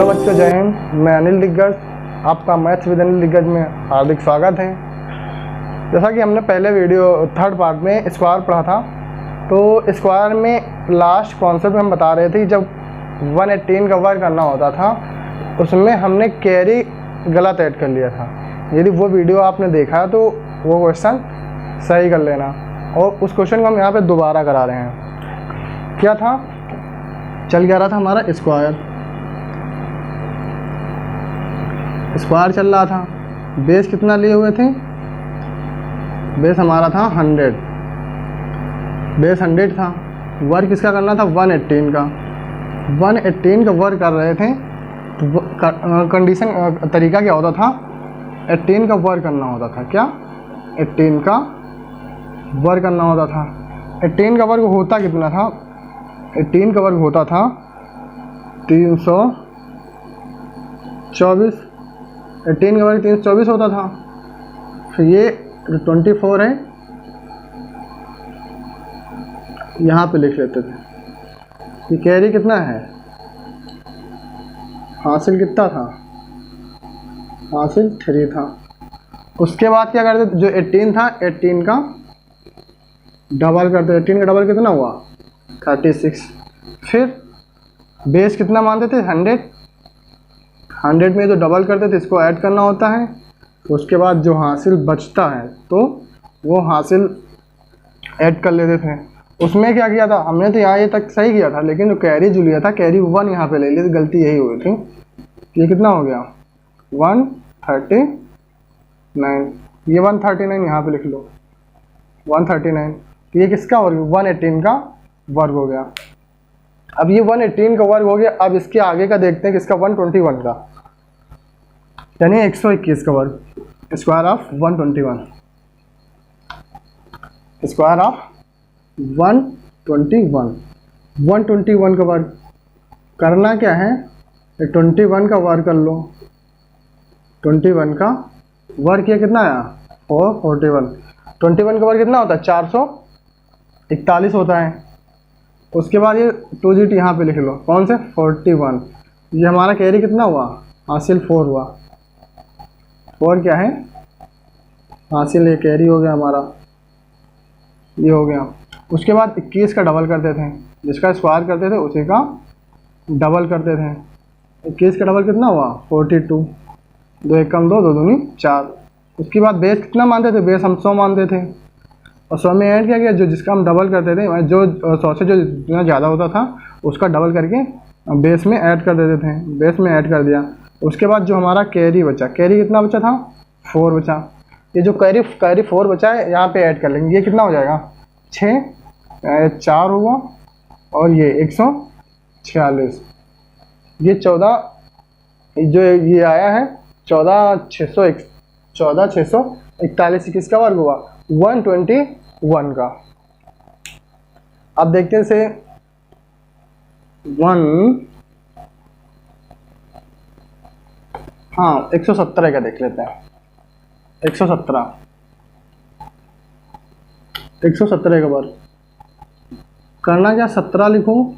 Hello बच्चों, जय हिंद। मैं अनिल दिग्गज, आपका मैथ्स विद अनिल दिग्गज में हार्दिक स्वागत है। जैसा कि हमने पहले वीडियो थर्ड पार्ट में स्क्वायर पढ़ा था, तो स्क्वायर में लास्ट कॉन्सेप्ट हम बता रहे थे जब 118 का वर्क करना होता था उसमें हमने कैरी गलत ऐड कर लिया था। यदि वो वीडियो आपने देखा तो वो क्वेश्चन सही कर लेना, और उस क्वेश्चन को हम यहाँ पे दोबारा करा रहे हैं। क्या था, चल गया रहा था हमारा स्क्वायर चल रहा था। बेस कितना लिए हुए थे? बेस हमारा था 100, बेस 100 था। वर्क किसका करना था? 118 का। 118 का वर्क कर रहे थे तो कंडीशन तरीका क्या होता था? 18 का वर्क करना होता था। क्या? 18 का वर्क करना होता था। 18 का वर्क होता कितना था? 18 का वर्क होता था 324। 18 का वर्ग 324 होता था। फिर ये 24 है, यहाँ पे लिख लेते थे। ये कैरी कितना है? हासिल कितना था? हासिल 3 था। उसके बाद क्या करते थे? जो 18 था 18 का डबल करते। 18 का डबल कितना हुआ? 36। फिर बेस कितना मानते थे? 100 में जो डबल करते थे इसको ऐड करना होता है। उसके बाद जो हासिल बचता है तो वो हासिल ऐड कर लेते थे। उसमें क्या किया था हमने? तो यहाँ ये तक सही किया था, लेकिन जो कैरी जो लिया था कैरी 1 यहाँ पे ले ली थी, गलती यही हुई थी। ये कितना हो गया? 139। ये 139 यहाँ पे लिख लो, 139। ये किसका वर्ग? 118 का वर्ग हो गया। अब ये 118 का वर्ग हो गया। अब इसके आगे का देखते हैं किसका? 121 का, यानी 121 का वर्ग। Square of 121, square of 121। 121 का वर्ग करना क्या है? 21 का वर्ग कर लो। 21 का वर्ग किया कितना आया? 441। 21 का वर्ग कितना होता है? 441 होता है। उसके बाद ये 2 डिजिट यहाँ पे लिख लो। कौन से? 41। ये हमारा कैरी कितना हुआ? हासिल 4 हुआ। 4 क्या है? हासिल। ये कैरी हो गया हमारा, ये हो गया। उसके बाद 21 का डबल करते थे, जिसका स्क्वायर करते थे उसी का डबल करते थे। 21 का डबल कितना हुआ? 42। 2 1 कम 2, 2 दूनी 4। उसके बाद बेस कितना मानते थे? बेस हम 100 मानते थे, और 100 में ऐड किया गया जो जिसका हम डबल करते थे, जो 100 से जो जितना ज़्यादा होता था उसका डबल करके बेस में ऐड कर देते थे। बेस में ऐड कर दिया। उसके बाद जो हमारा कैरी बचा, कैरी कितना बचा था? 4 बचा। ये जो कैरी 4 बचा है यहाँ पे ऐड कर लेंगे। ये कितना हो जाएगा? 6, 4 हुआ, और ये 146। ये 14, जो ये आया है 14,641 किसका वर्ग हुआ? 121 का। अब देखते हैं से 117 का देख लेते हैं। 117 का वर्ग करना क्या? 17 लिखूं,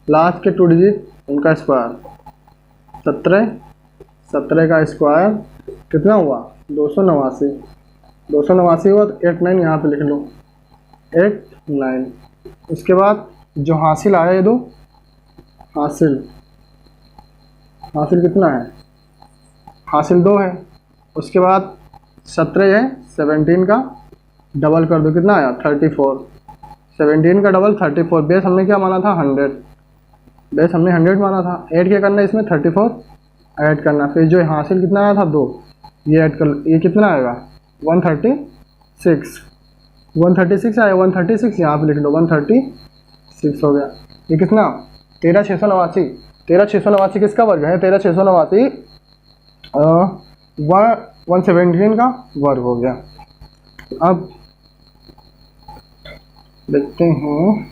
लास्ट के 2 डिजिट उनका स्क्वायर। 17 का स्क्वायर कितना हुआ? 289। 289 हुआ तो 89 यहाँ पे लिख लो, 89। उसके बाद जो हासिल आया ये दो, हासिल कितना है? हासिल 2 है। उसके बाद 17 है, 17 का डबल कर दो, कितना आया? 34। 17 का डबल 34। बेस हमने क्या माना था? 100। बेस हमने 100 माना था। ऐड क्या करना है इसमें? 34 ऐड करना। फिर जो हासिल कितना आया था? 2, ये ऐड कर। ये कितना आएगा? 136। 136 आया। 136 यहाँ पे लिख लो, 136 हो गया। ये कितना? 13,689। 13,689 किसका वर्ग है? 13,689 117 का वर्ग हो गया। अब देखते हैं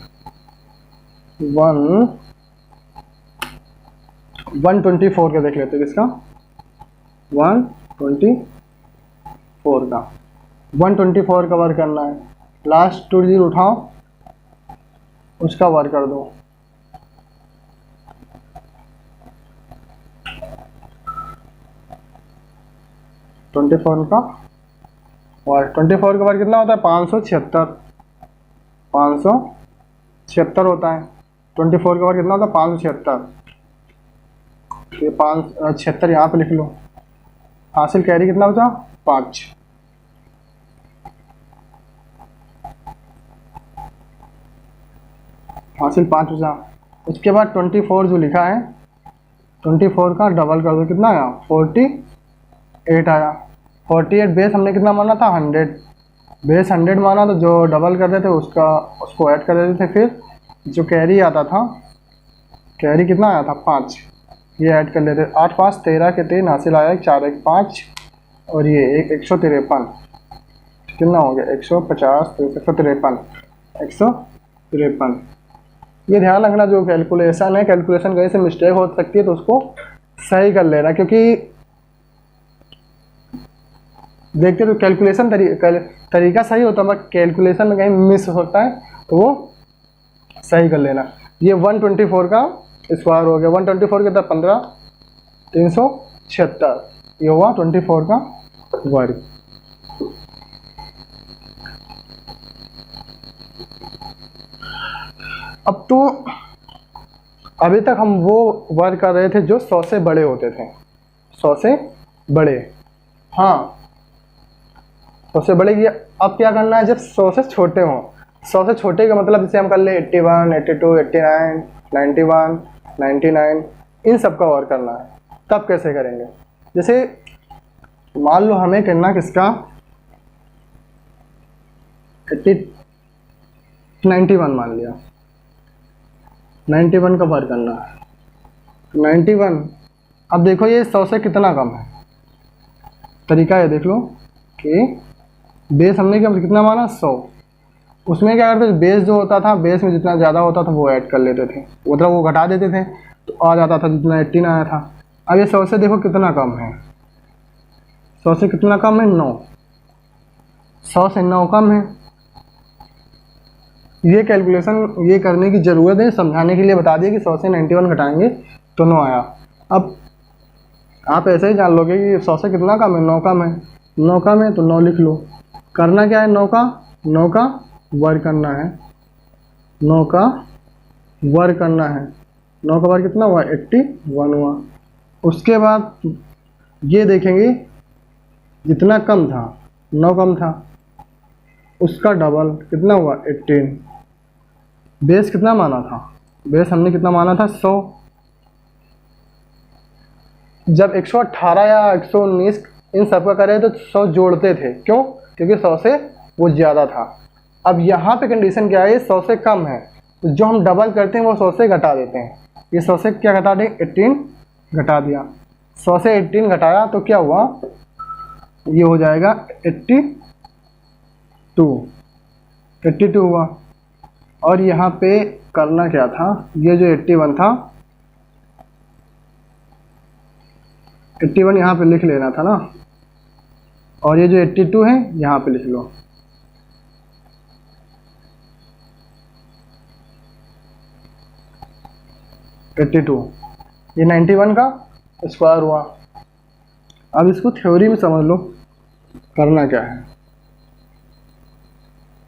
124 का देख लेते हैं। किसका? 124 का। 124 का वर्क करना है। लास्ट 2 डिजिट उठाओ, उसका वर्क कर दो। 24 का वर्ग, 24 का वर्ग कितना होता है 576, 576 होता है। 24 का वर्ग कितना होता है 576, ये 576 यहाँ पे लिख लो। हासिल कैरी कितना बचा 5, हासिल 5 बचा। उसके बाद 24 जो लिखा है 24 का डबल कर दो, कितना आया 48 आया। 48 बेस हमने कितना माना था 100, बेस 100 माना तो जो डबल कर देते थे उसको ऐड कर देते थे, फिर जो कैरी आता था, कैरी कितना आया था 5, ये ऐड कर लेते। 8 5 13 के 3, हासिल आया 4 1 5 और ये 153, कितना हो गया 150, 153, 153। ये ध्यान रखना जो कैलकुलेशन है, कैलकुलेशन कहीं से मिस्टेक हो सकती है तो उसको सही कर लेना, क्योंकि देखते तो कैलकुलेशन तरीका सही होता है, बट कैलकुलेशन में कहीं मिस होता है तो वो सही कर लेना। ये 124 का स्क्वायर हो गया, 124 कितना 15, 376, ये हुआ 24 का वर्ग। अब तो अभी तक हम वो वर्ग कर रहे थे जो 100 से बड़े होते थे, 100 से बड़े, हाँ 100 से बड़े। ये अब क्या करना है जब 100 से छोटे हों, 100 से छोटे का मतलब जैसे हम कर ले 81, 82, 89, 91, 99, इन सब का वर्ग करना है। तब कैसे करेंगे, जैसे मान लो हमें करना किसका 91 मान लिया, 91 का वर्ग करना है। 91, अब देखो ये 100 से कितना कम है, तरीका है देख लो कि बेस हमने क्या कितना माना 100, उसमें क्या करते थे बेस जो होता था, बेस में जितना ज़्यादा होता था वो ऐड कर लेते थे, मतलब वो घटा देते थे तो आ जाता था जितना 18 आया था। अब ये 100 से देखो कितना कम है, 100 से कितना कम है 9, 100 से 9 कम है। ये कैलकुलेशन ये करने की ज़रूरत है, समझाने के लिए बता दिए कि 100 से 91 घटाएंगे तो 9 आया। अब आप ऐसे ही जान लोगे कि 100 से कितना कम है 9 कम है, 9 कम है तो 9 लिख लो। करना क्या है 9 का वर्ग करना है, 9 का वर्ग करना है। 9 का वर्ग कितना हुआ 81 हुआ। उसके बाद ये देखेंगे जितना कम था 9 कम था उसका डबल कितना हुआ 18। बेस कितना माना था, बेस हमने कितना माना था 100। जब 118 या 119 इन सब का करें तो 100 जोड़ते थे, क्यों, क्योंकि 100 से वो ज़्यादा था। अब यहाँ पे कंडीशन क्या है 100 से कम है तो जो हम डबल करते हैं वो 100 से घटा देते हैं। ये 100 से क्या घटा दें 18 घटा दिया, 100 से 18 घटाया तो क्या हुआ, ये हो जाएगा 82 हुआ। और यहाँ पे करना क्या था, ये जो 81 था 81 यहाँ पे लिख लेना था ना, और ये जो 82 है यहाँ पे लिख लो। ये 91 का स्क्वायर हुआ। अब इसको थ्योरी में समझ लो करना क्या है।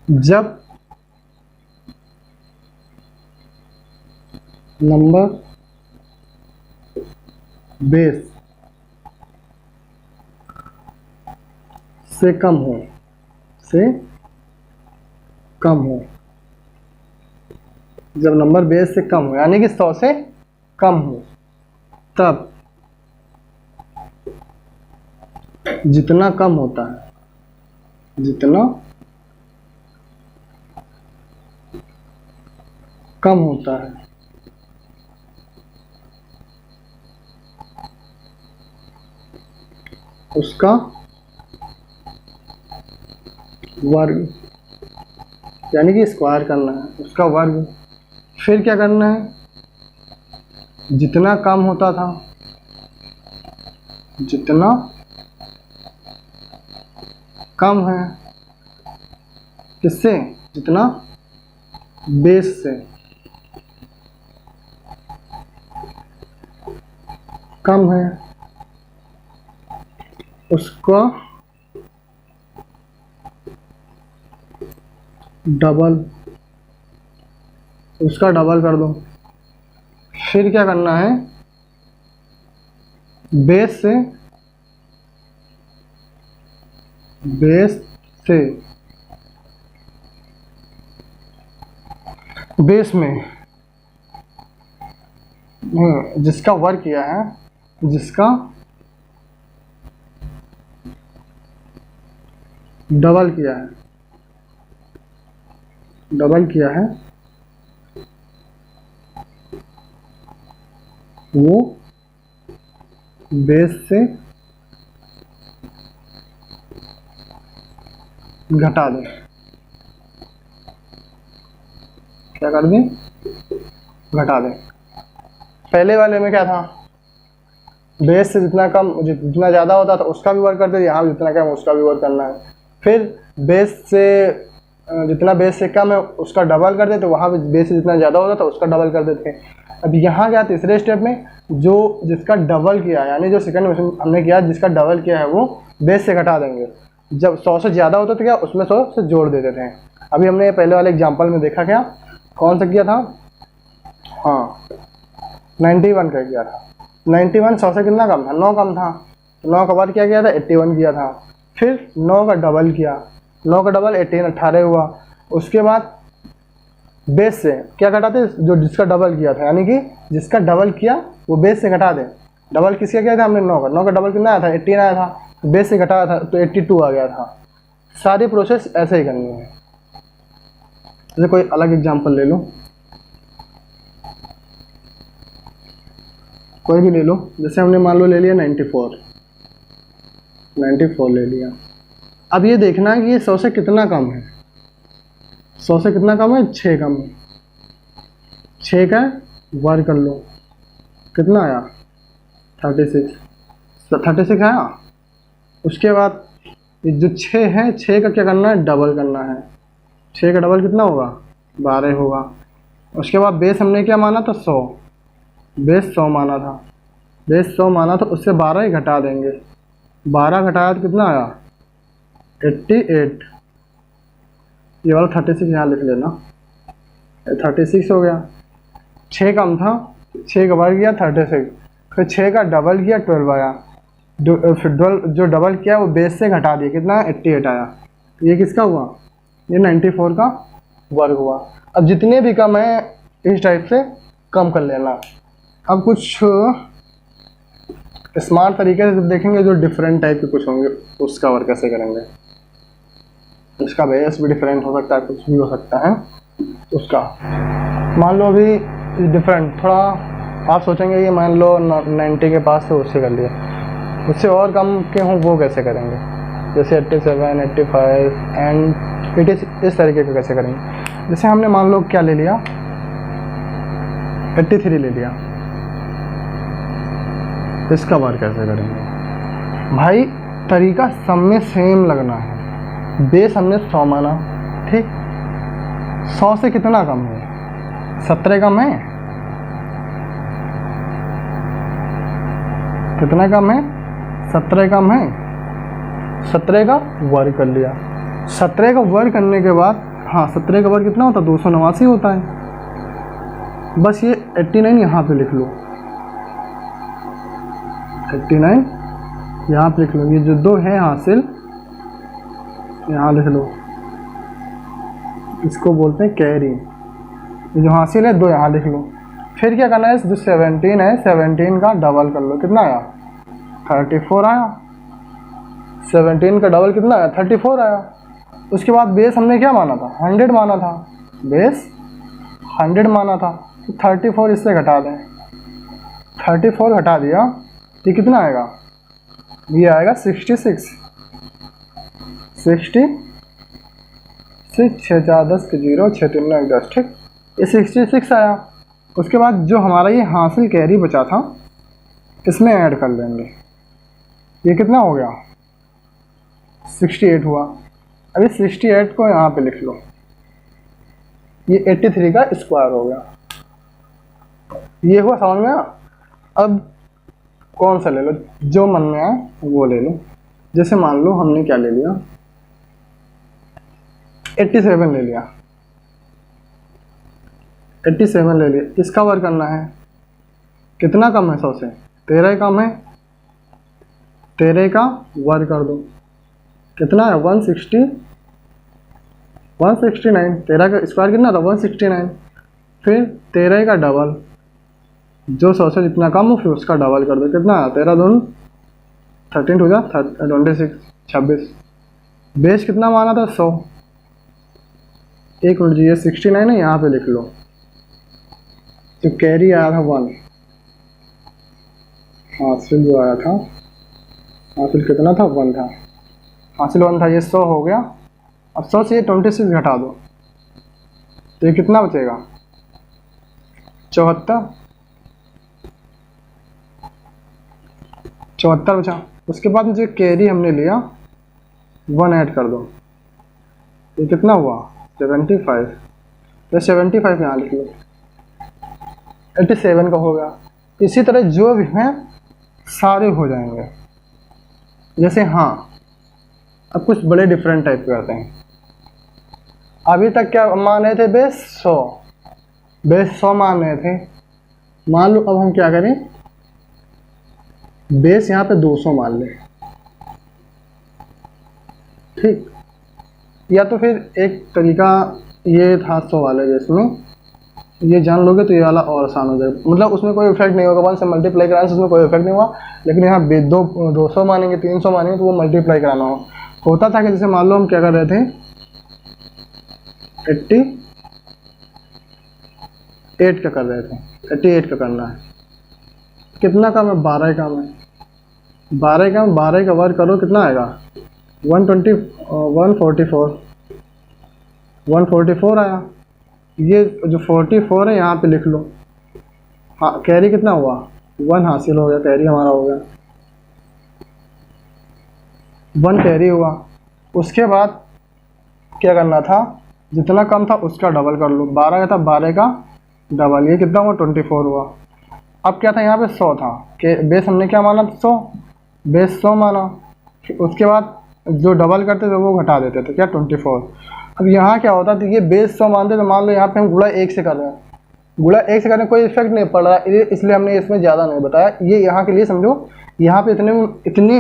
जब नंबर बेस से कम हो, जब नंबर बेस से कम हो यानी कि 100 से कम हो, तब जितना कम होता है, जितना कम होता है उसका वर्ग, यानी कि स्क्वायर करना है उसका वर्ग। फिर क्या करना है, जितना कम होता था, जितना कम है किससे, जितना बेस से कम है उसका डबल, उसका डबल कर दो। फिर क्या करना है, बेस से बेस में जिसका वर्क किया है, जिसका डबल किया है वो बेस से घटा दें। क्या कर दें, घटा दें। पहले वाले में क्या था, बेस से जितना कम जितना ज़्यादा होता था उसका भी वर्क करते थे, यहाँ जितना कम उसका भी वर्क करना है। फिर बेस से जितना बेस से कम है उसका डबल कर देते, वहाँ पे बेस से जितना ज़्यादा होता था उसका डबल कर देते। अब यहाँ क्या, तीसरे स्टेप में जो जिसका डबल किया है, यानी जो सेकंड में हमने किया जिसका डबल किया है वो बेस से घटा देंगे। जब 100 से ज़्यादा होता था क्या, उसमें 100 से जोड़ देते थे। अभी हमने पहले वाले एग्जाम्पल में देखा, क्या कौन सा किया था, हाँ 91 का किया था। 91 100 से कितना कम था, 9 कम था, तो 9 का बाद क्या किया था, 81 किया था। फिर 9 का डबल किया, 9 का डबल 18 18 हुआ। उसके बाद बेस से क्या घटाते, जो जिसका डबल किया था, यानी कि जिसका डबल किया वो बेस से घटा दे। डबल किसका किया था हमने, 9 का डबल कितना आया था, 18 आया था, तो बेस से घटाया था तो 82 आ गया था। सारी प्रोसेस ऐसे ही करनी है। जैसे कोई अलग एग्जांपल ले लो, कोई भी ले लो। जैसे हमने मान लो ले लिया 94 ले लिया। अब ये देखना है कि ये 100 से कितना कम है, 100 से कितना कम है, 6 कम है। 6 का वर्ग कर लो, कितना आया 36 आया। उसके बाद जो 6 है, 6 का क्या करना है, डबल करना है। 6 का डबल कितना होगा, 12 होगा। उसके बाद बेस हमने क्या माना था, 100, बेस 100 माना था, बेस 100 माना था, उससे 12 ही घटा देंगे। 12 घटाया तो कितना आया, 88। ये वाला 36 यहाँ लिख लेना, 36 हो गया। 6 कम था, 6 का वर्ग किया 36, फिर 6 का डबल किया 12 आया। फिर 12 जो डबल किया वो बेस से घटा दिया, कितना 88 आया। ये किसका हुआ, ये 94 का वर्ग हुआ। अब जितने भी कम है इस टाइप से कम कर लेना। अब कुछ स्मार्ट तरीके से देखेंगे, जो डिफरेंट टाइप के कुछ होंगे उसका वर्क कैसे करेंगे। इसका बेस भी डिफरेंट हो सकता है, कुछ भी हो सकता है उसका। मान लो अभी डिफरेंट थोड़ा आप सोचेंगे, ये मान लो 90 के पास तो उससे कर लिया, उससे और कम के हों वो कैसे करेंगे, जैसे 87 85 एंड 80, इस तरीके का कैसे करेंगे। जैसे हमने मान लो क्या ले लिया, 83 ले लिया, इसका वर्क कैसे करेंगे भाई। तरीका सब में सेम लगना है। बेस हमने 100 माना, ठीक, 100 से कितना कम है, 17 कम है, कितना कम है, 17 कम है। 17 का वर्ग कर लिया, 17 का वर्ग करने के बाद, हाँ 17 का वर्ग कितना होता है, 289 होता है। बस ये 89 यहाँ पे लिख लो, 89 यहाँ पे लिख लो। ये जो 2 है हासिल, यहाँ लिख लो, इसको बोलते हैं कैरी। ये जो हासिल है 2 यहाँ लिख लो। फिर क्या करना है, जो 17 है 17 का डबल कर लो, कितना आया 34 आया। 17 का डबल कितना आया, 34 आया। उसके बाद बेस हमने क्या माना था, 100 माना था, बेस 100 माना था, तो 34 इससे घटा दें। 34 घटा दिया, ये कितना आएगा, ये आएगा 66। 66, 6 4 10 के 0, 6 3 9 10, ठीक, ये 66 आया। उसके बाद जो हमारा ये हासिल कैरी बचा था इसमें ऐड कर लेंगे, ये कितना हो गया 68 हुआ। अभी 68 को यहाँ पे लिख लो, ये 83 का स्क्वायर हो गया। ये हुआ समझ में। अब कौन सा ले लो, जो मन में आए वो ले लो। जैसे मान लो हमने क्या ले लिया, 87 ले लिया, 87 ले लिए, इसका वर्क करना है, कितना कम है 100 से, 13 कम है, 13 का वर्क कर दो, कितना है 169, 13 का स्क्वायर कितना था 169, फिर 13 का डबल, जो 100 से जितना कम हो फिर उसका डबल कर दो, कितना है 13 दूनी 13 हो जा 26, 26, बेस कितना माना था 100, एक मिनट जी, ये 69 है, यहाँ पे लिख लो, तो कैरी आया था 1, हासिल जो आया था, हासिल कितना था 1 था, हासिल 1 था, ये 100 हो गया। अब 100 से ये 26 घटा दो तो ये कितना बचेगा 74 बचा। उसके बाद जो कैरी हमने लिया 1 ऐड कर दो, ये कितना हुआ 75, तो 75 यहाँ लिख लो, 87 का हो गया। इसी तरह जो भी हैं सारे हो जाएंगे। जैसे हाँ, अब कुछ बड़े डिफरेंट टाइप के करते हैं। अभी तक क्या मान रहे थे बेस 100, बेस 100 मान रहे थे, मान लो अब हम क्या करें, बेस यहाँ पे 200 मान लें, ठीक। या तो फिर एक तरीका ये था 100 वाले जिसमें ये जान लोगे तो ये वाला और आसान हो जाएगा, मतलब उसमें कोई इफेक्ट नहीं होगा, 1 से मल्टीप्लाई कराने से उसमें कोई इफेक्ट नहीं हुआ। लेकिन यहाँ 200 मानेंगे 300 मानेंगे तो वो मल्टीप्लाई कराना होता था कि जैसे मान लो हम क्या कर रहे थे 88 का कर रहे थे, 88 का करना है, कितना कम है 12 कम है, 12 का 12 का वर्क करो कितना आएगा 144 आया। ये जो 44 है यहाँ पे लिख लो। हाँ, कैरी कितना हुआ 1 हासिल हो गया, कैरी हमारा हो गया 1 कैरी हुआ। उसके बाद क्या करना था, जितना कम था उसका डबल कर लो, 12 का था 12 का डबल, ये कितना हुआ 24 हुआ। अब क्या था यहाँ पे 100 था, कि बेस हमने क्या माना 100, बेस 100 माना, उसके बाद जो डबल करते थे वो घटा देते थे क्या 24। अब यहाँ क्या होता है, ये बेस 100 मानते तो मान लो यहाँ पे हम गुणा 1 से कर रहे हैं, गुणा 1 से करने कोई इफेक्ट नहीं पड़ रहा है, इसलिए हमने इसमें ज़्यादा नहीं बताया। ये यहाँ के लिए समझो, यहाँ पे इतने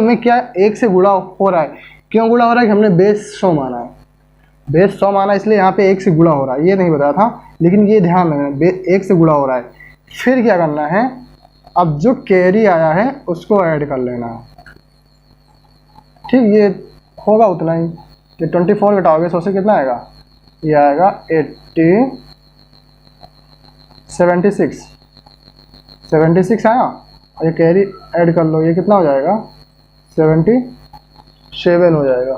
में क्या 1 से गुणा हो रहा है, क्यों गुणा हो रहा है कि हमने बेस 100 माना है, बेस 100 माना इसलिए यहाँ पे 1 से गुणा हो रहा है, ये नहीं बताया था, लेकिन ये ध्यान रखना 1 से गुणा हो रहा है। फिर क्या करना है, अब जो कैरी आया है उसको ऐड कर लेना है, ठीक। ये होगा उतना ही, ये 24 घटाओगे 100 से कितना आएगा, ये आएगा 76 आया, और ये कैरी ऐड कर लो, ये कितना हो जाएगा 77 हो जाएगा,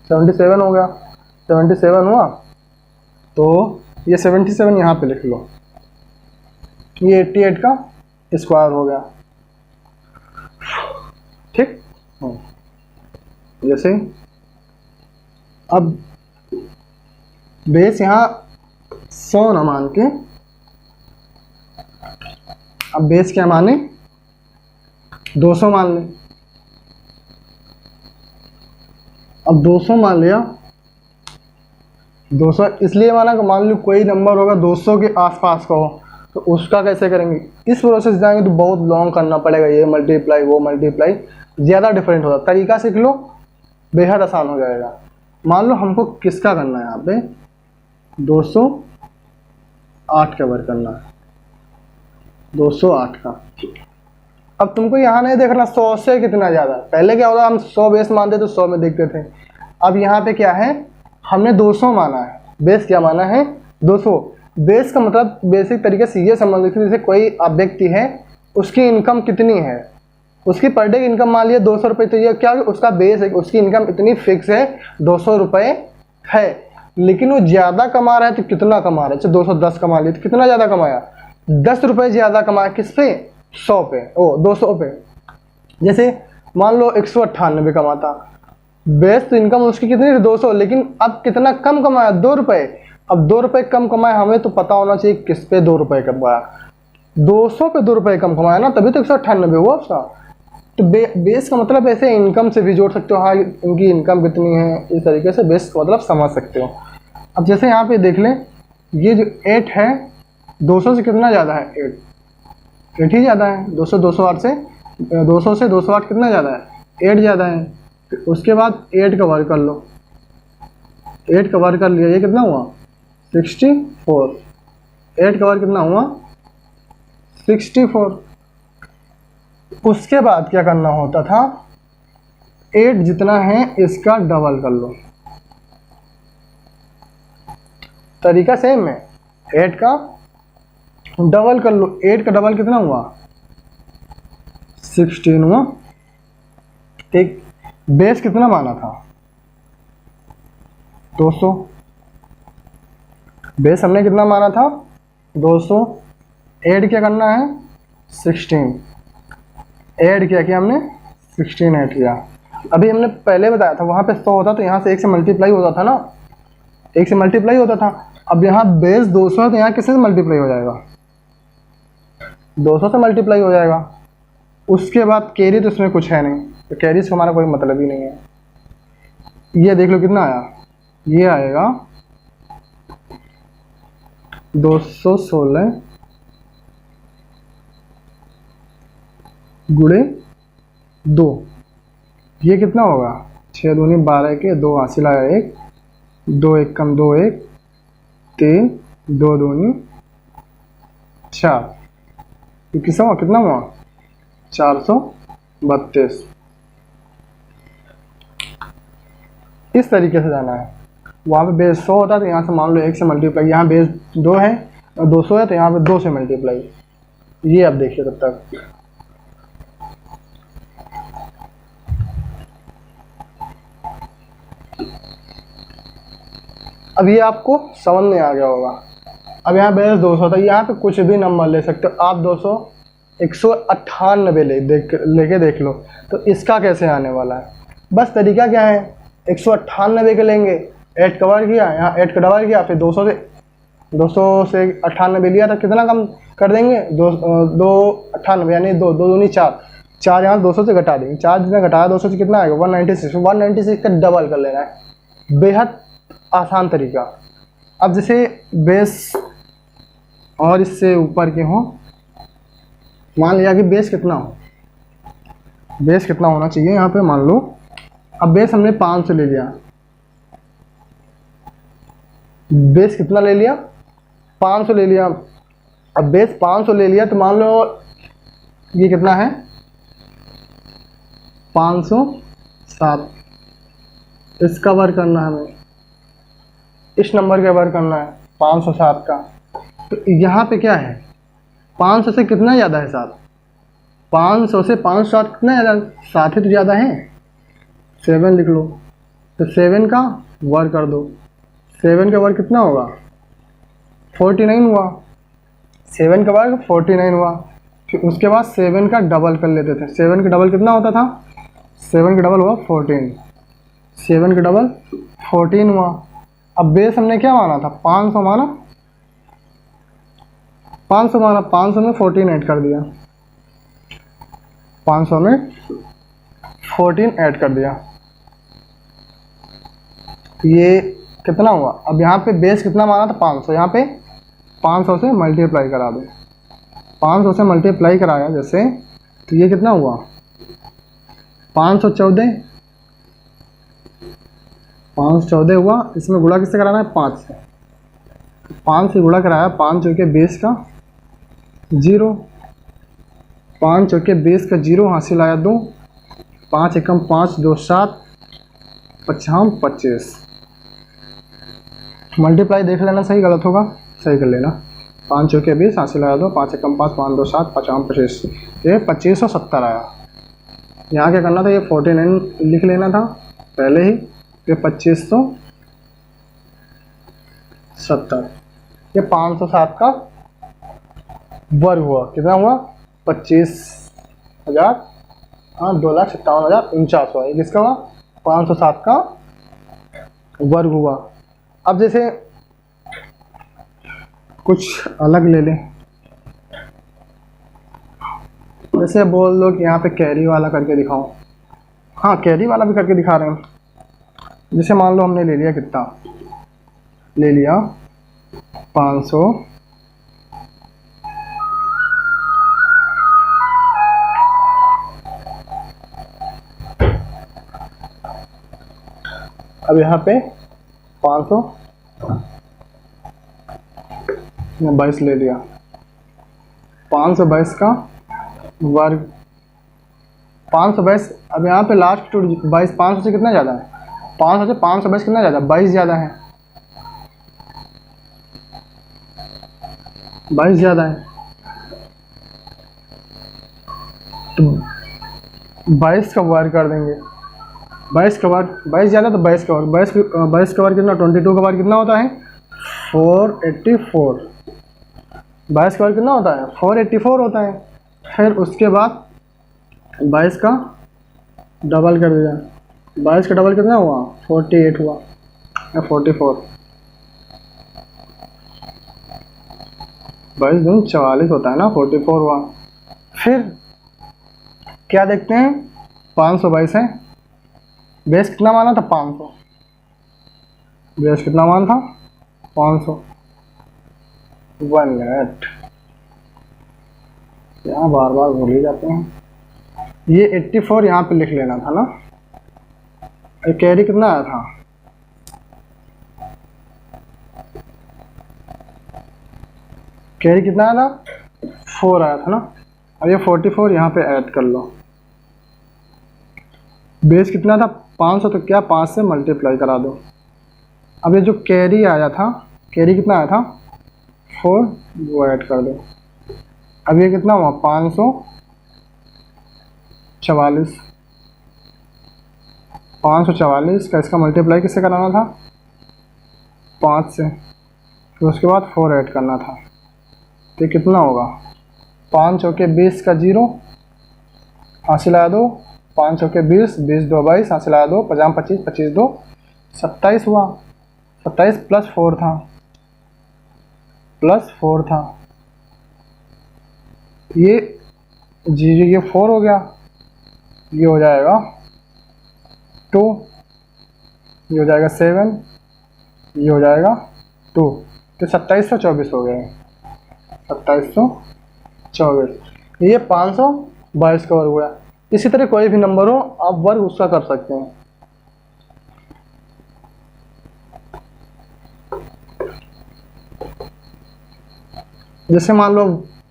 77 हो गया, 77 हुआ तो ये 77 यहाँ पे लिख लो, ये 88 का स्क्वायर हो गया, ठीक। जैसे अब बेस यहाँ 100 ना मान के, अब बेस क्या माने 200 मान लें। अब 200 मान लिया, 200 इसलिए माना कि मान लो कोई नंबर होगा 200 के आसपास का हो, तो उसका कैसे करेंगे, इस प्रोसेस जाएंगे तो बहुत लॉन्ग करना पड़ेगा, ये मल्टीप्लाई वो मल्टीप्लाई, ज़्यादा डिफरेंट होगा। तरीका सीख लो, बेहद आसान हो जाएगा। मान लो हमको किसका करना है, यहाँ पे 208 का वर्क करना है, 208 का। अब तुमको यहाँ नहीं देखना 100 से कितना ज़्यादा, पहले क्या होता हम 100 बेस मानते तो 100 में देखते थे। अब यहाँ पे क्या है, हमने 200 माना है, बेस क्या माना है 200। बेस का मतलब बेसिक तरीके से ये समझ लीजिए, जैसे कोई व्यक्ति है, उसकी इनकम कितनी है, उसकी पर डे इनकम मान लिया 200 रुपये, तो ये क्या उसका बेस है, उसकी इनकम इतनी फिक्स है 200 रुपये है, लेकिन वो ज़्यादा कमा रहा है तो कितना कमा रहा है, 210 कमा लिया तो कितना ज़्यादा कमाया 10 रुपये ज़्यादा कमाया, किस पे 100 पे, 200 पे। जैसे मान लो 198 कमाता, बेस तो इनकम उसकी कितनी थी 200, लेकिन अब कितना कम कमाया 2 रुपये। अब 2 रुपये कम कमाया, हमें तो पता होना चाहिए किस पे 2 रुपये कमाया, 200 पे 2 रुपये कम कमाया ना, तभी तो 198 हुआ उसका। तो बेस का मतलब ऐसे इनकम से भी जोड़ सकते हो, हाँ इनकी इनकम कितनी है, इस तरीके से बेस का मतलब समझ सकते हो। अब जैसे यहाँ पे देख लें ये जो 8 है 200 से कितना ज़्यादा है? 8 ही ज़्यादा है। 200 से 208 कितना ज़्यादा है? 8 ज़्यादा है। फिर उसके बाद 8 का वर्ग कर लो, 8 का वर्ग कर लिया, ये कितना हुआ? 64। 8 का वर्ग कितना हुआ? 64। उसके बाद क्या करना होता था? 8 जितना है इसका डबल कर लो। तरीका सेम है, 8 का डबल कर लो। 8 का डबल कितना हुआ? 16 हुआ। ठीक, बेस कितना माना था? 200। बेस हमने कितना माना था? 200। ऐड क्या करना है? 16। ऐड किया हमने 16 ऐड किया। अभी हमने पहले बताया था वहाँ पे 100 होता तो यहाँ से 1 से मल्टीप्लाई होता था ना, 1 से मल्टीप्लाई होता था। अब यहाँ बेस 200 है तो यहाँ किससे मल्टीप्लाई हो जाएगा? 200 से मल्टीप्लाई हो जाएगा। उसके बाद कैरी तो इसमें कुछ है नहीं, तो कैरी से हमारा कोई मतलब ही नहीं है। ये देख लो कितना आया, ये आएगा 216 गुणे 2। ये कितना होगा? 6 दूनी 12 के 2 हासिल आया 1, 2 1 कम 2 1, 3 2 दूनी 4। ये कितना हुआ? 432। इस तरीके से जाना है। वहाँ पे बेस 100 होता है तो यहाँ से मान लो 1 से मल्टीप्लाई, यहाँ बेस 2 है और 200 है तो यहाँ पे 2 से मल्टीप्लाई। ये आप देखिए तब तक। अब ये आपको समझ में आ गया होगा। अब यहाँ बेस 200 था, यहाँ पे कुछ भी नंबर ले सकते हो आप। 198 लेके देख लो तो इसका कैसे आने वाला है। बस तरीका क्या है, 198 के लेंगे, 8 का वर्ग किया, यहाँ 8 का डबल किया, फिर 200 से 98 लिया तो कितना कम कर देंगे? 298 यानी 2 दूनी 4, 4 यहाँ 200 से घटा देंगे। 4 जितना घटाया 200 से कितना आएगा? 196। 196 का डबल कर लेना है। बेहद आसान तरीका। अब जैसे बेस और इससे ऊपर के हों, मान लिया कि बेस कितना हो, बेस कितना होना चाहिए यहाँ पे मान लो। अब बेस हमने 500 ले लिया, बेस कितना ले लिया? 500 ले लिया। अब बेस 500 ले लिया तो मान लो ये कितना है? 507। इसका वर्ग करना है हमें, इस नंबर का वर्ग करना है 507 का। तो यहाँ पे क्या है? 500 से कितना ज़्यादा है? 7। 500 से 507 कितना ज़्यादा? 7 ही तो ज़्यादा है। 7 लिख लो, तो 7 का वर्ग कर दो। 7 का वर्ग कितना होगा? 49 हुआ। 7 का वर्ग 49 हुआ। फिर उसके बाद 7 का डबल कर लेते थे। 7 का डबल कितना होता था? 7 का डबल हुआ 14। 7 का डबल 14 हुआ। अब बेस हमने क्या माना था? 500 माना, 500 माना, 500 में 14 ऐड कर दिया, 500 में 14 ऐड कर दिया। ये कितना हुआ? अब यहाँ पे बेस कितना माना था? 500, यहाँ पे 500 से मल्टीप्लाई करा दो। 500 से मल्टीप्लाई कराया जैसे, तो ये कितना हुआ? 514। 514 हुआ। इसमें गुणा किससे कराना है? 5 से। 5 से गुणा कराया, 5 चौके बेस का 0, 5 चौके बेस का 0 हासिल आया 2, 5 एकम 5 2 7, 5 25। मल्टीप्लाई देख लेना, सही गलत होगा सही कर लेना। 5 चौके 20 हासिल आया 2, 5 एकम 5 5 2 7, 5 25। ये 2570 आया। यहाँ क्या करना था? ये 49 लिख लेना था पहले ही, ये 2570। ये 507 का वर्ग हुआ। कितना हुआ? 25,000, हाँ 2,57,049 हुआ। ये किसका हुआ? 507 का वर्ग हुआ। अब जैसे कुछ अलग ले लें, जैसे बोल दो कि यहाँ पे कैरी वाला करके दिखाओ। हाँ कैरी वाला भी करके दिखा रहे हैं। जैसे मान लो हमने ले लिया कितना ले लिया? 500 अब यहाँ पे 522 ले लिया, 522 का वर्ग 522। अब यहाँ पे लास्ट टू 22, 500 से कितना ज़्यादा है, 500 से 522 कितना ज़्यादा, 22 ज़्यादा है, 22 ज़्यादा है। तो 22 का वर्ग कर देंगे, 22 का वर्ग, 22 ज़्यादा तो 22 का वर्ग, 22 का वर्ग कितना, 22 का वर्ग कितना होता है 484, 22 का वर्ग कितना होता है 484 होता है। फिर उसके बाद 22 का डबल कर दिया, 22 का डबल कितना हुआ 48 हुआ या 44, 22 दूनी 44 होता है ना, 44 हुआ। फिर क्या देखते हैं 522 है, बेस कितना माना था 500, बेस कितना मान था 500। 1 मिनट, यहाँ बार बार भूल ही जाते हैं। ये 84 यहाँ पे लिख लेना था ना, कैरी कितना आया था, कैरी कितना आया था 4 आया था ना। अब ये 44 यहाँ पे ऐड कर लो, बेस कितना था 500, तो क्या 5 से मल्टीप्लाई करा दो। अब ये जो कैरी आया था, कैरी कितना आया था 4, वो ऐड कर दो। अब ये कितना हुआ 544, 544 का इसका मल्टीप्लाई किससे कराना था 5 से, फिर उसके बाद 4 ऐड करना था। तो कितना होगा 5 चौके 20 का 0, हासिल आया 2, 5 चौके 20, 20 2 22, हासिल आया 2, 50 25, 25 2 27 हुआ, 27 प्लस 4 था, प्लस 4 था, ये जी ये 4 हो गया, ये हो जाएगा 2, ये हो जाएगा 7, ये हो जाएगा 2, तो 2724 हो गया, 2724। ये 522 का वर्ग हुआ। इसी तरह कोई भी नंबर हो आप वर्ग उसका कर सकते हैं। जैसे मान लो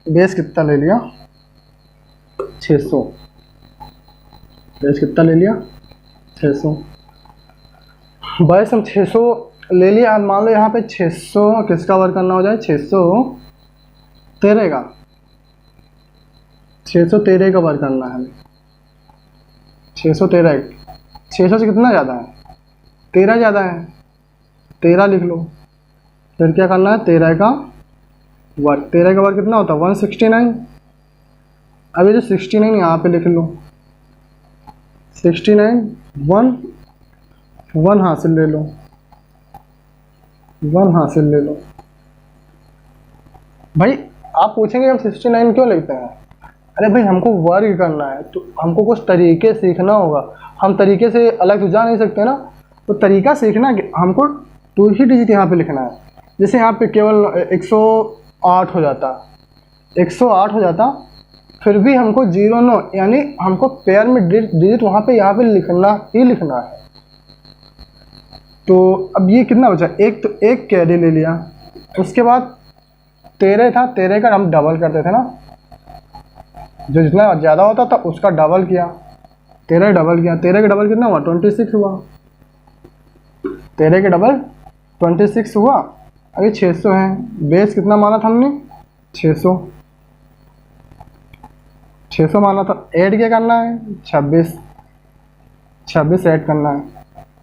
बेस कितना ले लिया 600, बेस कितना ले लिया 600, बेस हम 600 ले लिया। मान लो यहाँ पे 600 किसका वर्ग करना हो जाए 613 का, 613 का वर्ग करना है हमें, 613, 600 से कितना ज़्यादा है 13 ज़्यादा है, 13 लिख लो। फिर क्या करना है 13 का वर्ग, 13 का वर्ग कितना होता है 169। अब ये जो 69 यहाँ पे लिख लो, 69 1 हासिल ले लो, 1 हासिल ले लो। भाई आप पूछेंगे हम 69 क्यों लिखते हैं, अरे भाई हमको वर्ग करना है तो हमको कुछ तरीके सीखना होगा, हम तरीके से अलग तो जा नहीं सकते ना, तो तरीका सीखना हमको 2 ही डिजिट यहाँ पे लिखना है। जैसे यहाँ पे केवल 108 हो जाता, 108 हो जाता, फिर भी हमको 09 यानी हमको पेयर में डिजिट वहाँ पे यहाँ पे लिखना ही लिखना है। तो अब ये कितना बचा, एक तो एक कैरी ले लिया, उसके बाद 13 था, 13 का हम डबल करते थे ना, जो जितना ज़्यादा होता था उसका डबल किया, 13 डबल किया, 13 का डबल कितना हुआ 26 हुआ, 13 के डबल 26 हुआ। अभी 600 है, बेस कितना माना था हमने 600, 600 माना था, ऐड क्या करना है 26, 26 ऐड करना है।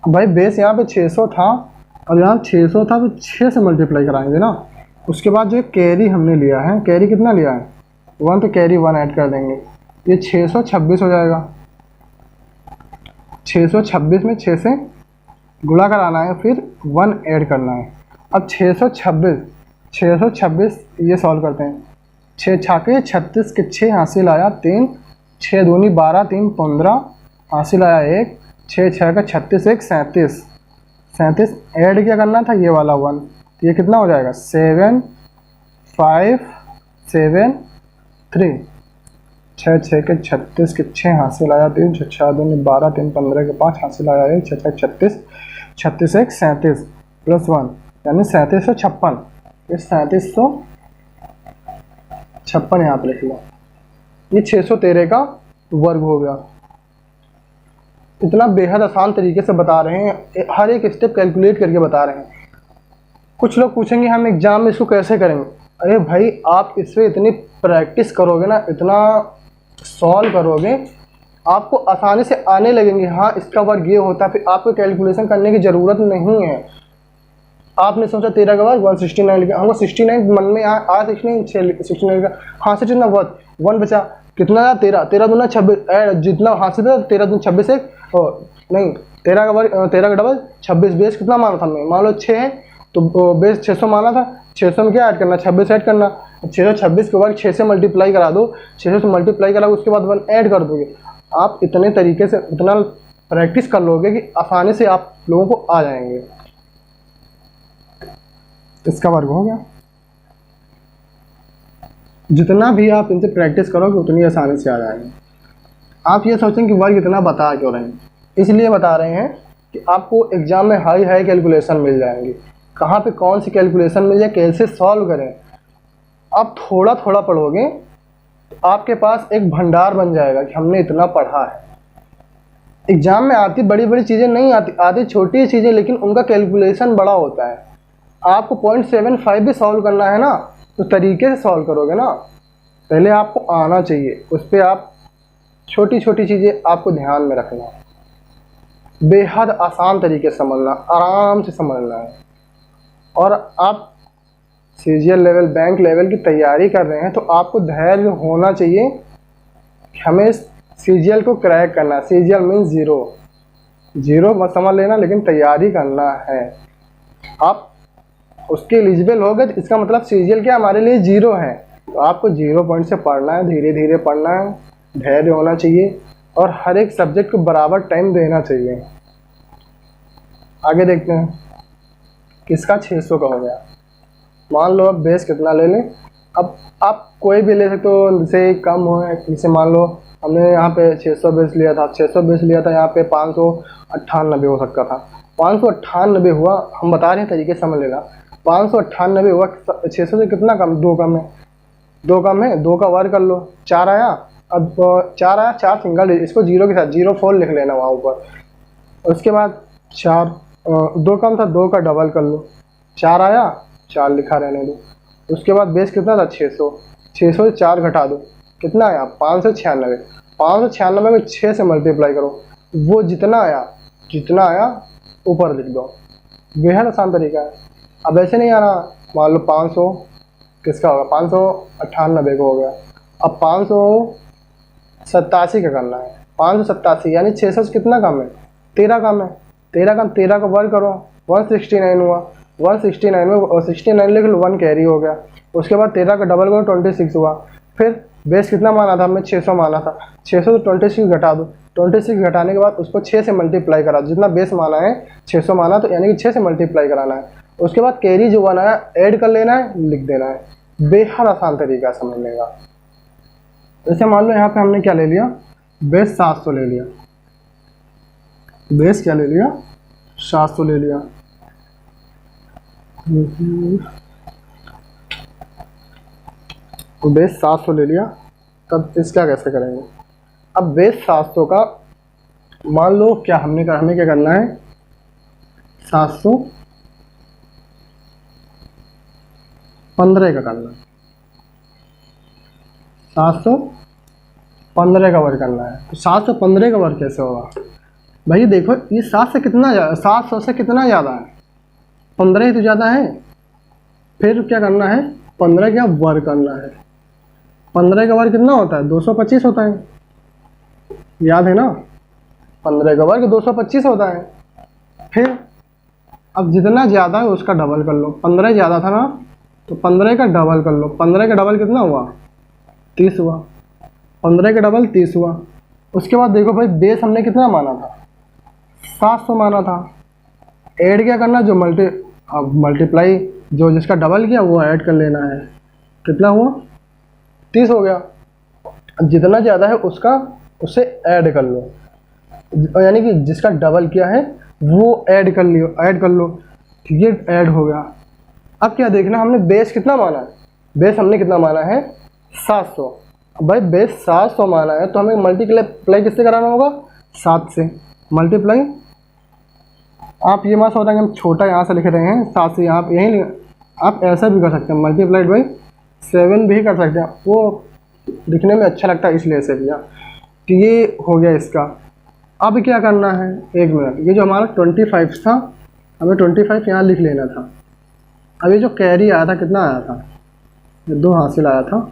भाई बेस यहाँ पे 600 था और यहाँ 600 था तो 6 से मल्टीप्लाई कराएंगे ना। उसके बाद जो कैरी हमने लिया है, कैरी कितना लिया है 1, तो कैरी 1 ऐड कर देंगे, ये 626 हो जाएगा। 626 में 6 से गुणा कराना है, फिर 1 ऐड करना है। अब 626 ये सॉल्व करते हैं, 6 छाके 36 के 6 हासिल आया 3, 6 दूनी 12, 3 15 हासिल आया 1, 6 6 का 36 1 37, 37 ऐड क्या करना था ये वाला 1, तो ये कितना हो जाएगा 7 5 7 3, 6 6 के 36 के 6 हासिल आया 3, 6 6 2 12, 3 15 के 5 हासिल आया 1, 6 6 36, 36 1 37 प्लस 1 यानी 3756। ये 3756 यहाँ पे लिख लो। ये 613 का वर्ग हो गया। इतना बेहद आसान तरीके से बता रहे हैं, हर एक स्टेप कैलकुलेट करके बता रहे हैं। कुछ लोग पूछेंगे हम एग्जाम में इसको कैसे करेंगे। अरे भाई आप इससे इतनी प्रैक्टिस करोगे ना, इतना सॉल्व करोगे, आपको आसानी से आने लगेंगे। हाँ इसका वर्ग ये होता है, फिर आपको कैलकुलेशन करने की ज़रूरत नहीं है। आपने सोचा 13 का वर्ग 169 लिखा, हमको 69 मन में आ 69 का हाँ से जितना वर्ग 1 बचा, कितना था 13, 13 दूना 26, जितना हाँ से था 13 दूना 26 एक नहीं 13 का वर्ग 13 का डबल 26, बेस कितना माना था मैं, मान लो 6 है तो बेस 600 माना था, 600 में क्या ऐड करना 26 ऐड करना, 626 के वर्ग 6 से मल्टीप्लाई करा दो, 600 से मल्टीप्लाई करा उसके बाद 1 ऐड कर दोगे। आप इतने तरीके से इतना प्रैक्टिस कर लोगे कि आसानी से आप लोगों को आ जाएंगे। इसका वर्ग हो गया। जितना भी आप इनसे प्रैक्टिस करोगे उतनी आसानी से आ जाएंगे। आप ये सोचें कि वर्ग इतना बता क्यों रहे हैं, इसलिए बता रहे हैं कि आपको एग्जाम में हाई हाई कैलकुलेशन मिल जाएंगी। कहाँ पे कौन सी कैलकुलेशन मिल जाए, कैसे सॉल्व करें। आप थोड़ा थोड़ा पढ़ोगे तो आपके पास एक भंडार बन जाएगा कि हमने इतना पढ़ा है। एग्जाम में आती बड़ी बड़ी चीज़ें नहीं आती छोटी चीज़ें, लेकिन उनका कैलकुलेशन बड़ा होता है। आपको 0.75 भी सॉल्व करना है ना, तो तरीके से सॉल्व करोगे ना। पहले आपको आना चाहिए, उस पर आप छोटी छोटी चीज़ें आपको ध्यान में रखना, बेहद आसान तरीके से समझना, आराम से समझना है। और आप सीजीएल लेवल, बैंक लेवल की तैयारी कर रहे हैं तो आपको धैर्य होना चाहिए कि हमें सीजीएल को क्रैक करना। सीजीएल मीन्स जीरो मत समझ लेना, लेकिन तैयारी करना है। आप उसके एलिजिबल हो गए तो इसका मतलब सीजीएल क्या हमारे लिए 0 है। तो आपको 0 पॉइंट से पढ़ना है, धीरे धीरे पढ़ना है, धैर्य होना चाहिए और हर एक सब्जेक्ट को बराबर टाइम देना चाहिए। आगे देखते हैं किसका 600 का हो गया। मान लो अब बेस कितना ले लें, अब आप कोई भी ले सकते हो, जैसे कम हो, जैसे मान लो हमने यहाँ पे 600 बेस लिया था, 600 बेस लिया था, यहाँ पे 598 हो सकता था। 598 हुआ, हम बता रहे हैं तरीके समझ लेना। 598 हुआ, 600 से कितना कम, 2 कम है, 2 कम है, 2 का वर्ग कर लो, 4 आया। अब 4 आया, 4 सिंगल, इसको 0 के साथ 04 लिख लेना वहाँ ऊपर। उसके बाद 4 2 कम था, 2 का डबल कर लो, 4 आया, 4 लिखा रहने दो। उसके बाद बेस कितना था 600, 600 से 4 घटा दो, कितना आया 596। 596 में 6 से मल्टीप्लाई करो, वो जितना आया ऊपर लिख दो। बेहद आसान तरीका है। अब ऐसे नहीं आ रहा, मान लो 500 किसका होगा, 598 का हो गया। अब 587 का करना है, 587 यानी 600 से कितना कम है, 13 कम है, 13 का वर्ग करो, 169 हुआ। 169 में 69 लिख लो, 1 कैरी हो गया। उसके बाद 13 का डबल करो, 26 हुआ। फिर बेस कितना माना था हमने, 600 माना था, 600 से 26 घटा दो, 26 घटाने के बाद उसको 6 से मल्टीप्लाई करा, जितना बेस माना है 600 माना तो यानी कि 6 से मल्टीप्लाई कराना है। उसके बाद कैरी जो बना है ऐड कर लेना है, लिख देना है। बेहद आसान तरीका समझने का। जैसे मान लो यहाँ पे हमने क्या ले लिया, बेस 700 ले लिया, बेस क्या ले लिया 700 ले लिया। तो बेस 700 ले लिया, तब इसका कैसे करेंगे। अब बेस 700 का मान लो क्या हमें क्या करना है, 715 का करना है, 715 का वर्ग करना है। तो 715 का वर्ग कैसे होगा भाई, देखो ये 700 से कितना ज़्यादा है, 15 ही तो ज़्यादा है। फिर क्या करना है, 15 का वर्ग करना है। 15 का वर्ग कितना होता है, 225 होता है, याद है ना। 15 का वर्ग 225 होता है। फिर अब जितना ज़्यादा है उसका डबल कर लो, 15 ज़्यादा था ना, तो 15 का डबल कर लो। 15 का डबल कितना हुआ, 30 हुआ। 15 का डबल 30 हुआ। उसके बाद देखो भाई बेस हमने कितना माना था, 700 माना था। ऐड क्या करना, जो मल्टीप्लाई जो जिसका डबल किया वो ऐड कर लेना है। कितना हुआ? 30 हो गया। जितना ज़्यादा है उसका उससे ऐड कर लो, यानी कि जिसका डबल किया है वो ऐड कर लियो, ऐड कर लो। ये ऐड हो गया। अब क्या देखना, हमने बेस कितना माना है? बेस हमने कितना माना है? 700। भाई बेस 700 माना है तो हमें मल्टीप्लाई किससे कराना होगा? 7 से मल्टीप्लाई। आप ये मत सोचना कि हम छोटा यहाँ से लिख रहे हैं 7 से, यहाँ यहीं आप ऐसा भी कर सकते हैं, मल्टीप्लाइड बाई 7 भी कर सकते हैं, वो दिखने में अच्छा लगता है इसलिए ऐसे किया। तो ये हो गया इसका। अब क्या करना है, एक मिनट, ये जो हमारा 25 था, हमें 25 यहाँ लिख लेना था। अब ये जो कैरी आया था कितना आया था? ये 2 हासिल आया था,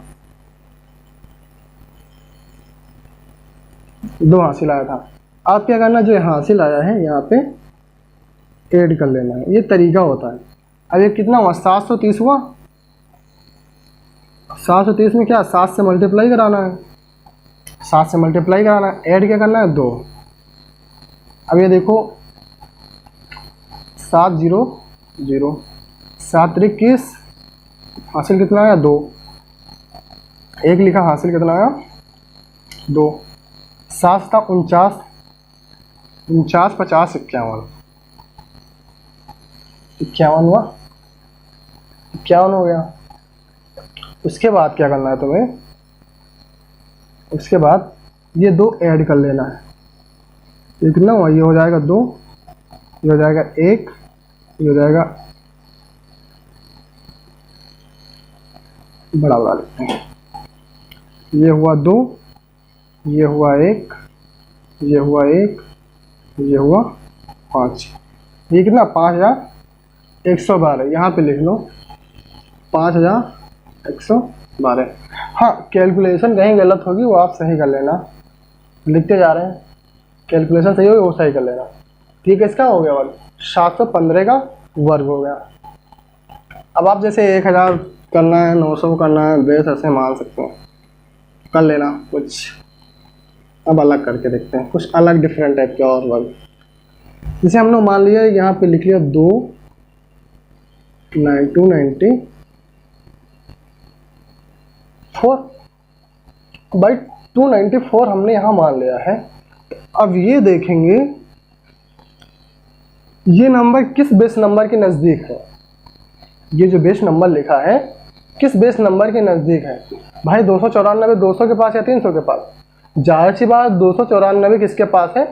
2 हासिल आया था। अब क्या करना, जो हासिल आया है यहाँ पे ऐड कर लेना है, ये तरीका होता है। अब ये कितना हुआ? 730 हुआ। 730 में क्या 7 से मल्टीप्लाई कराना है, 7 से मल्टीप्लाई कराना है, ऐड क्या करना है? 2। अब ये देखो 7 0 0, 7 3 21, हासिल कितना आया? 2। एक लिखा, हासिल कितना आया? 2। 7 था 49, 49 50 51, 51 हुआ, 51 हो गया। उसके बाद क्या करना है तुम्हें? उसके बाद ये 2 ऐड कर लेना है। ये कितना हुआ? ये हो जाएगा 2, ये हो जाएगा 1, ये हो जाएगा, बड़ा बड़ा लिखते हैं, ये हुआ 2, ये हुआ 1, ये हुआ 1, ये हुआ 5। ये कितना? 5112। यहाँ पे लिख लो 5112। हाँ, कैलकुलेशन कहीं गलत होगी वो आप सही कर लेना, लिखते जा रहे हैं, कैलकुलेशन सही होगी वो सही कर लेना। ठीक है, इसका हो गया वर्ग, 715 का वर्ग हो गया। अब आप जैसे 1000 करना है, 900 करना है, बेस ऐसे मान सकते हो, कर लेना कुछ। अब अलग करके देखते हैं, कुछ अलग डिफरेंट टाइप के और वर्ग। जैसे हमने मान लिया यहाँ पे लिख लिया 294 बाई 294 हमने यहाँ मान लिया है। अब ये देखेंगे ये नंबर किस बेस नंबर के नज़दीक है। ये जो बेस नंबर लिखा है किस बेस नंबर के नज़दीक है? भाई 294 200 के पास या 300 के पास? जाहिर सी बात 294 किसके पास है?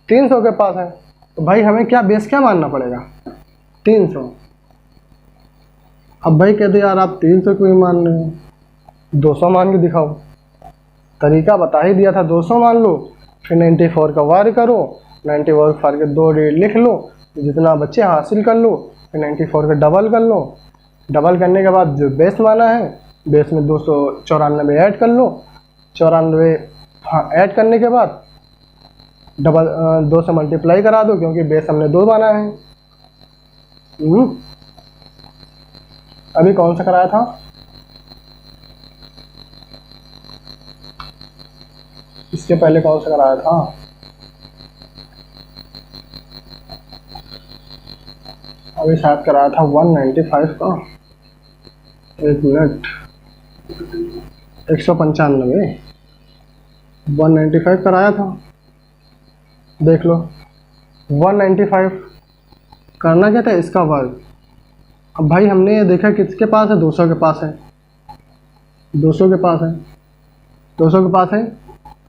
300 के पास है। तो भाई हमें क्या बेस क्या मानना पड़ेगा? 300। अब भाई कहते यार आप 300 क्यों मान रहे हो, 200 मान के दिखाओ। तरीका बता ही दिया था, 200 मान लो, फिर 94 का वर्ग करो, 94 के 2 डिजिट लिख लो, जितना बच्चे हासिल कर लो, फिर 94 का डबल कर लो। डबल करने के बाद जो बेस माना है, बेस में 294 ऐड कर लो, 94 हाँ ऐड करने के बाद डबल 2 से मल्टीप्लाई करा दो, क्योंकि बेस हमने 2 माना है। अभी कौन सा कराया था? इसके पहले कौन सा कराया था? अभी शायद कराया था 195 का, एक मिनट, 195 195 कराया था, देख लो। 195 करना क्या था? इसका वर्ग। अब भाई हमने ये देखा किसके पास है? 200 के पास है, 200 के पास है, 200 के पास है,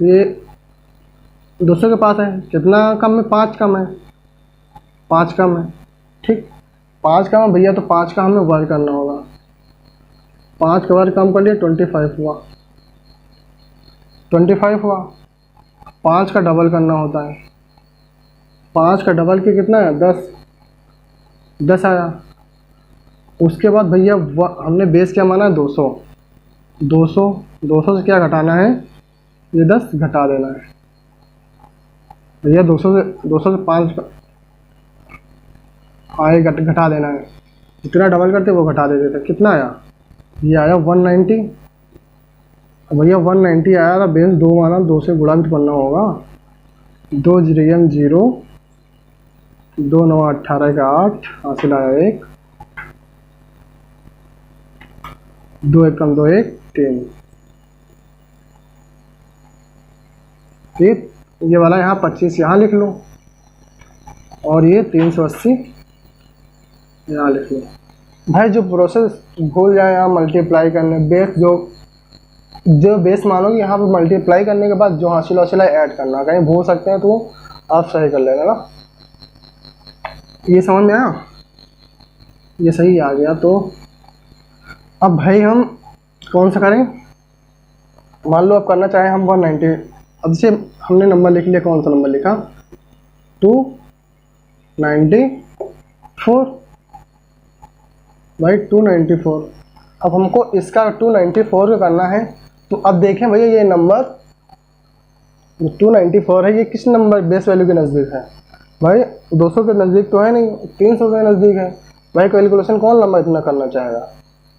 ये 200 के पास है। कितना कम है? 5 कम है, 5 कम है, ठीक, 5 कम है भैया, तो 5 का हमें वर्ग करना होगा। 5 का वर्ग कम कर लिया, 25 हुआ, 25 हुआ। 5 का डबल करना होता है, 5 का डबल के कितना है? 10, 10 आया। उसके बाद भैया हमने बेस क्या माना है? 200, 200, 200 से क्या घटाना है? ये 10 घटा देना है भैया, 200 से 5 आए घटा देना है। जितना डबल करते वो घटा देते थे। कितना आया? ये आया 190। भैया 190 आया था, बेस 2 माना, 2 से गुणा भी करना होगा। 2 0 0, 2 9 18 का 8, हासिल आया 1। 2 1 कम 2 1 3। ठीक, ये वाला यहाँ 25 यहाँ लिख लो और ये 380 यहाँ लिख लो। भाई जो प्रोसेस भूल जाए यहाँ मल्टीप्लाई करने, बेस जो बेस मानोगे यहाँ पे मल्टीप्लाई करने के बाद जो हासिल हासिला ऐड करना, कहीं भूल सकते हैं तो आप सही कर लेना ना। ये समझ में आया, ये सही आ गया। तो अब भाई हम कौन सा करें, मान लो अब करना चाहें हम 190। अब से हमने नंबर लिख लिया, कौन सा नंबर लिखा, 294 भाई 294। अब हमको इसका 294 का करना है। तो अब देखें भैया ये नंबर 294 है, ये किस नंबर बेस वैल्यू के नज़दीक है भाई, 200 के नज़दीक तो है नहीं, 300 के नज़दीक है भाई। कैलकुलेशन कौन नंबर इतना करना चाहेगा,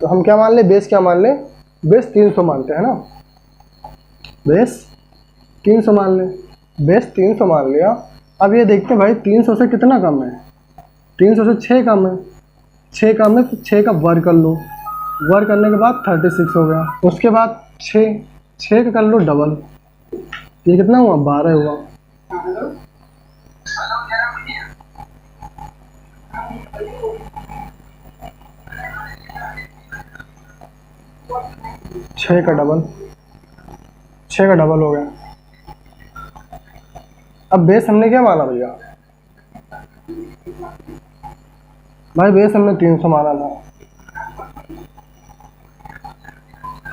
तो हम क्या मान ले, बेस क्या मान ले, बेस 300 मानते हैं ना, बेस 300 मान ले, बेस 300 मान लिया। अब ये देखते हैं भाई 300 से कितना कम है, 300 से 6 कम है, 6 कम है तो 6 का वर्ग कर लो, वर्ग करने के बाद 36 हो गया। उसके बाद 6 का कर लो डबल, ये कितना हुआ, 12 हुआ। 6 का डबल, 6 का डबल हो गया। अब बेस हमने क्या माना भैया, भाई बेस हमने 300 माना था।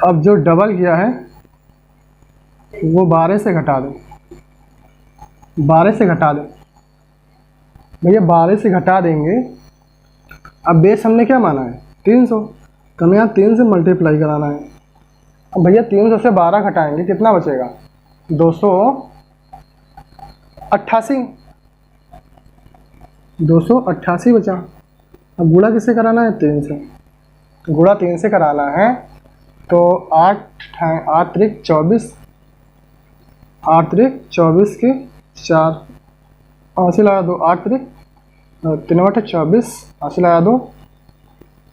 अब जो डबल किया है वो 12 से घटा दो, 12 से घटा दो भैया, 12 से घटा देंगे। अब बेस हमने क्या माना है 300, तो हमें यहाँ 3 से मल्टीप्लाई कराना है। अब भैया 300 से 12 घटाएंगे, कितना बचेगा, 288, 288 बचा। अब गुणा किससे कराना है, 3 से, गुणा 3 से कराना है। तो 8 त्रिक 24, 8 त्रिक 24 के 4 हासिल आया 2, 8 त्रिक 3 बटे 24 हासिल आया 2,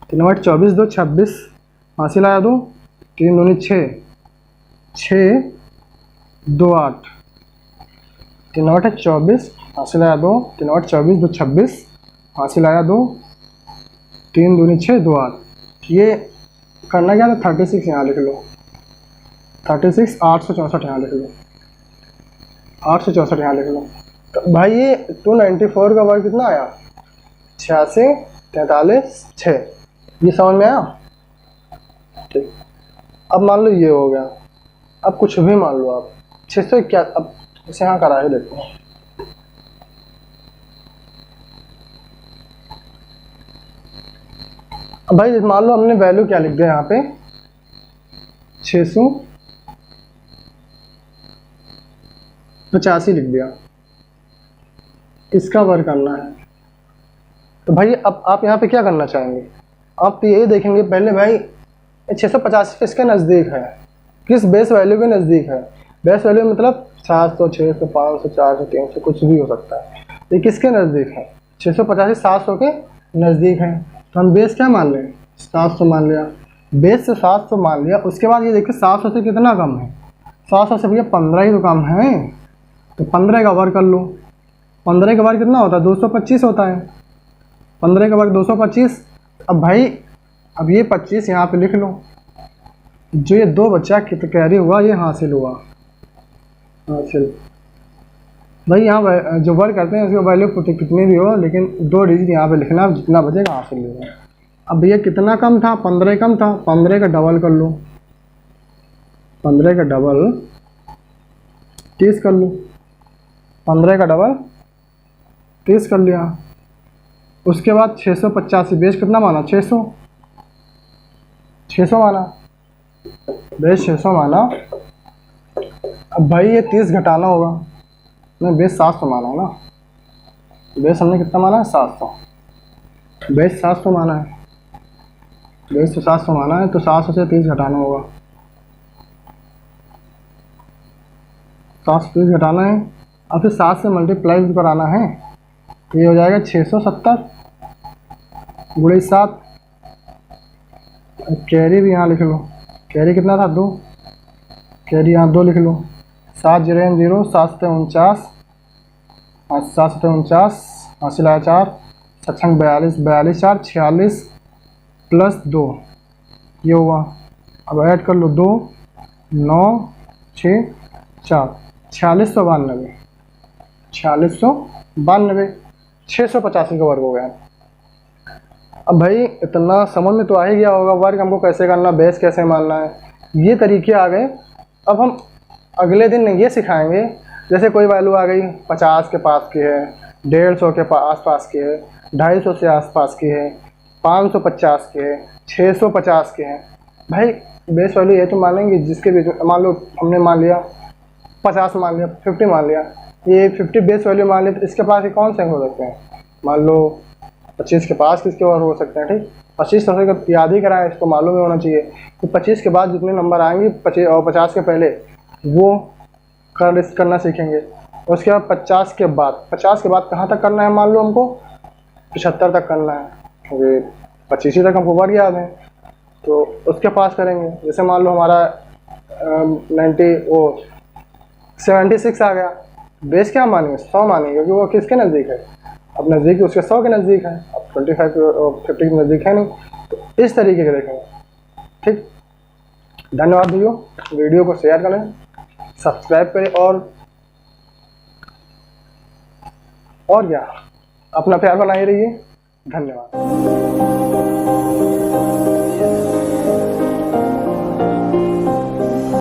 3 बटे 24 2 26 हासिल आया 2, 3 दूनी 6 6 2 8, 3 बटे 24 हासिल आया 2, 3 बटे 24 2 26 हासिल आया 2, 3 दूनी 6 2 8। ये करना क्या था, 36 यहाँ लिख लो, 36 864 यहाँ लिख लो, 864 यहाँ लिख लो। तो भाई ये 294 का वर्ग कितना आया, 86 43 6। ये समझ में आया, ठीक। अब मान लो ये हो गया, अब कुछ भी मान लो आप 600 क्या, अब इसे यहाँ करा ही देखो। अब भाई मान लो हमने वैल्यू क्या लिख दिया यहाँ पे, 685 लिख दिया, इसका वर्ग करना है। तो भाई अब आप यहाँ पे क्या करना चाहेंगे, आप तो यही देखेंगे पहले भाई 685 किसके नज़दीक है, किस बेस वैल्यू के नज़दीक है। बेस वैल्यू मतलब 700 600 500 400 300 कुछ भी हो सकता है, ये किसके नज़दीक है, 685 700 के नज़दीक है। तो हम बेस क्या मान लें, 700 मान लिया, बेस से 700 मान लिया। उसके बाद ये देखिए 700 से कितना कम है, 700 से भैया 15 ही तो कम है, तो 15 का वर्ग कर लो। 15 का वर्ग कितना होता है, 225 होता है, 15 का वर्ग 225। अब भाई अब ये 25 यहाँ पे लिख लो, जो ये 2 बच्चा कितना कैरी हुआ, ये हासिल हुआ, हासिल। भाई यहाँ जो वर्ग करते हैं उसकी वैल्यू कितनी भी हो, लेकिन 2 डिजिट यहाँ पे लिखना, जितना बचेगा हासिल होगा। अब भैया कितना कम था, 15 कम था, 15 का डबल कर लो, 15 का डबल 30 कर लो, 15 का डबल 30 कर लिया। उसके बाद 685 बेस कितना माना, 600 माना, बेस 600 माना। अब भाई ये 30 घटाना होगा, मैं बेस 700 माना है ना, बेस हमने कितना माना है 700, बेस 700 माना है, बेस तो 700 माना है, तो 700 से 30 घटाना होगा, 730 घटाना है। और फिर 7 से मल्टीप्लाई भी कराना है, तो ये हो जाएगा 670 गुणे 7, कैरी भी यहाँ लिख लो, कैरी कितना था 2, कैरी यहाँ 2 लिख लो। 7 0 0, 7 7 49, 7 7 49, 80 लाया 4, 7 42, 42 4 46 प्लस 2 ये हुआ। अब ऐड कर लो 2 9 6 4 4692, 4692, 685 का वर्ग हो गया। अब भाई इतना समझ में तो आ ही गया होगा वर्ग हमको कैसे करना, बेस कैसे मानना है, ये तरीके आ गए। अब हम अगले दिन ये सिखाएंगे, जैसे कोई वैल्यू आ गई 50 के पास की है, 150 के आसपास की है, 250 से आसपास की है, 550 के है, 650 के हैं। भाई बेस वैल्यू ये तो मान लेंगे जिसके बीच में, मान लो हमने मान लिया 50 मान लिया, 50 मान लिया, ये 50 बेस वैल्यू मान लिया, तो इसके पास ये कौन से हो सकते हैं, मान लो 25 के पास किसके और हो सकते हैं। ठीक, 25 तो याद ही कराएं, इसको मालूम ही होना चाहिए। तो 25 के बाद जितने नंबर आएंगे 25 और 50 के पहले वो करना सीखेंगे। उसके बाद 50 के बाद कहाँ तक करना है, मान लो हमको 75 तक करना है, क्योंकि 25 ही तक हमको वर्ग याद है, तो उसके पास करेंगे। जैसे मान लो हमारा 76 आ गया, बेस क्या मानेंगे, 100 मानेंगे, क्योंकि वो किसके नज़दीक है, अब नज़दीक उसके 100 के नज़दीक है, अब 25 और 50 के नज़दीक है नहीं, तो इस तरीके के देखेंगे। ठीक, धन्यवाद भैया, वीडियो को शेयर करें, सब्सक्राइब करें और क्या, अपना प्यार बनाए रहिए। धन्यवाद।